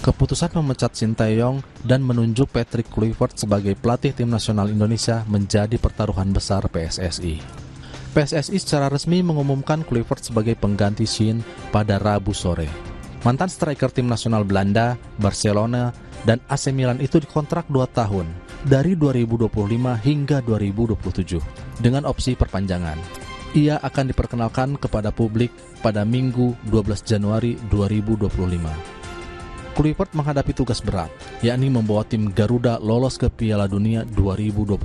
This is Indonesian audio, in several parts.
Keputusan memecat Sinteyong dan menunjuk Patrick Kluivert sebagai pelatih tim nasional Indonesia menjadi pertaruhan besar PSSI. PSSI secara resmi mengumumkan Kluivert sebagai pengganti Shin pada Rabu sore. Mantan striker tim nasional Belanda, Barcelona, dan AC Milan itu dikontrak 2 tahun, dari 2025 hingga 2027, dengan opsi perpanjangan. Ia akan diperkenalkan kepada publik pada Minggu 12 Januari 2025. Kluivert menghadapi tugas berat, yakni membawa tim Garuda lolos ke Piala Dunia 2026.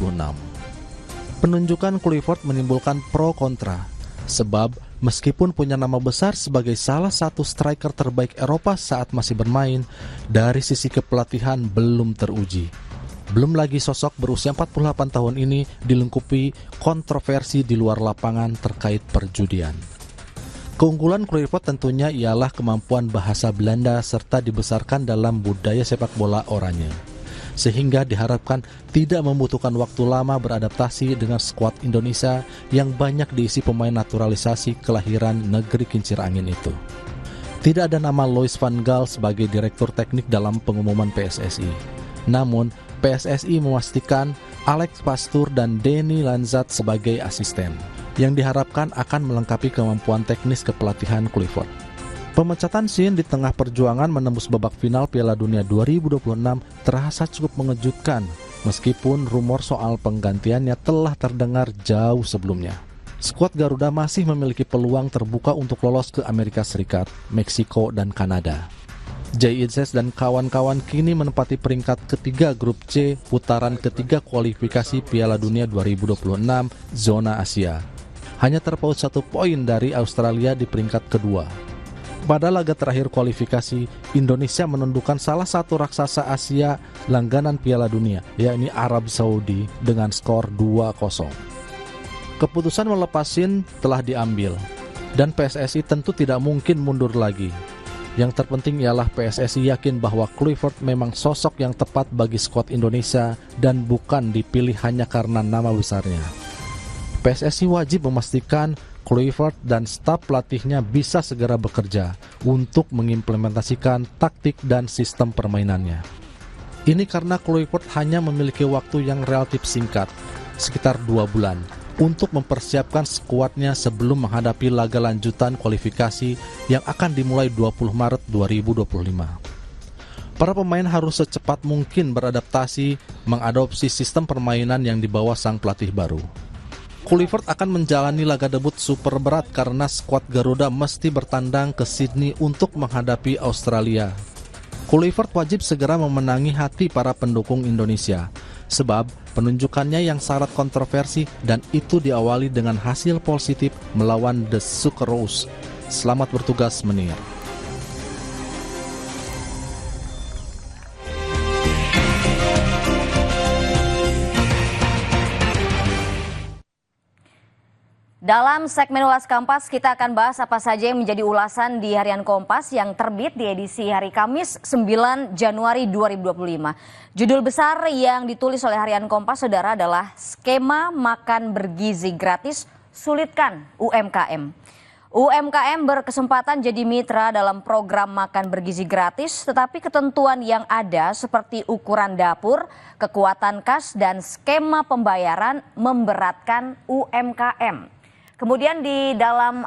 Penunjukan Kluivert menimbulkan pro kontra, sebab meskipun punya nama besar sebagai salah satu striker terbaik Eropa saat masih bermain, dari sisi kepelatihan belum teruji. Belum lagi sosok berusia 48 tahun ini dilengkapi kontroversi di luar lapangan terkait perjudian. Keunggulan Kluivert tentunya ialah kemampuan bahasa Belanda serta dibesarkan dalam budaya sepak bola Oranje, sehingga diharapkan tidak membutuhkan waktu lama beradaptasi dengan skuad Indonesia yang banyak diisi pemain naturalisasi kelahiran negeri kincir angin itu. Tidak ada nama Louis van Gaal sebagai direktur teknik dalam pengumuman PSSI. Namun, PSSI memastikan Alex Pastoor dan Denny Lanzat sebagai asisten, yang diharapkan akan melengkapi kemampuan teknis kepelatihan Kluivert. Pemecatan Shin di tengah perjuangan menembus babak final Piala Dunia 2026 terasa cukup mengejutkan, meskipun rumor soal penggantiannya telah terdengar jauh sebelumnya. Skuad Garuda masih memiliki peluang terbuka untuk lolos ke Amerika Serikat, Meksiko, dan Kanada. JICS dan kawan-kawan kini menempati peringkat ketiga grup C putaran ketiga kualifikasi Piala Dunia 2026 zona Asia. Hanya terpaut 1 poin dari Australia di peringkat kedua. Pada laga terakhir kualifikasi, Indonesia menundukkan salah satu raksasa Asia langganan Piala Dunia, yakni Arab Saudi, dengan skor 2-0. Keputusan melepas Shin telah diambil, dan PSSI tentu tidak mungkin mundur lagi. Yang terpenting ialah PSSI yakin bahwa Kluivert memang sosok yang tepat bagi skuad Indonesia dan bukan dipilih hanya karena nama besarnya. PSSI wajib memastikan Kluivert dan staf pelatihnya bisa segera bekerja untuk mengimplementasikan taktik dan sistem permainannya. Ini karena Kluivert hanya memiliki waktu yang relatif singkat, sekitar 2 bulan, untuk mempersiapkan skuadnya sebelum menghadapi laga lanjutan kualifikasi yang akan dimulai 20 Maret 2025. Para pemain harus secepat mungkin beradaptasi mengadopsi sistem permainan yang dibawa sang pelatih baru. Kluivert akan menjalani laga debut super berat karena skuad Garuda mesti bertandang ke Sydney untuk menghadapi Australia. Kluivert wajib segera memenangi hati para pendukung Indonesia, sebab penunjukannya yang syarat kontroversi dan itu diawali dengan hasil positif melawan The Socceroos. Selamat bertugas, Menir. Dalam segmen Ulas Kompas, kita akan bahas apa saja yang menjadi ulasan di Harian Kompas yang terbit di edisi hari Kamis 9 Januari 2025. Judul besar yang ditulis oleh Harian Kompas, saudara, adalah Skema Makan Bergizi Gratis Sulitkan UMKM. UMKM berkesempatan jadi mitra dalam program makan bergizi gratis, tetapi ketentuan yang ada seperti ukuran dapur, kekuatan kas, dan skema pembayaran memberatkan UMKM. Kemudian di dalam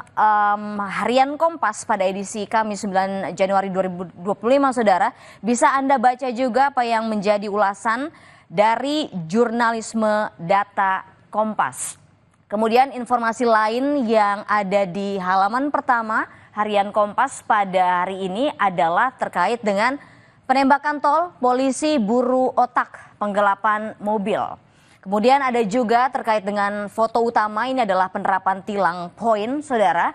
Harian Kompas pada edisi Kamis 9 Januari 2025, saudara, bisa Anda baca juga apa yang menjadi ulasan dari jurnalisme data Kompas. Kemudian informasi lain yang ada di halaman pertama Harian Kompas pada hari ini adalah terkait dengan penembakan tol, polisi buru otak penggelapan mobil. Kemudian ada juga terkait dengan foto utama, ini adalah penerapan tilang poin, saudara.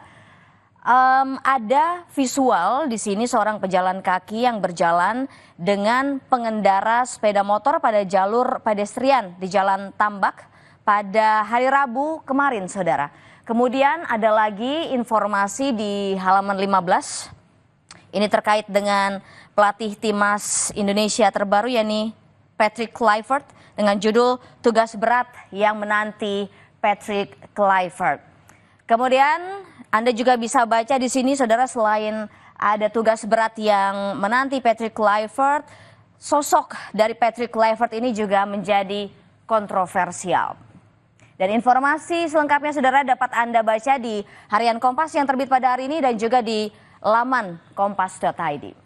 Ada visual di sini seorang pejalan kaki yang berjalan dengan pengendara sepeda motor pada jalur pedestrian di Jalan Tambak pada hari Rabu kemarin, saudara. Kemudian ada lagi informasi di halaman 15. Ini terkait dengan pelatih timnas Indonesia terbaru, yakni Patrick Kluivert, dengan judul Tugas Berat yang Menanti Patrick Kluivert. Kemudian Anda juga bisa baca di sini, saudara, selain ada tugas berat yang menanti Patrick Kluivert. Sosok dari Patrick Kluivert ini juga menjadi kontroversial. Dan informasi selengkapnya saudara dapat Anda baca di Harian Kompas yang terbit pada hari ini dan juga di laman kompas.id.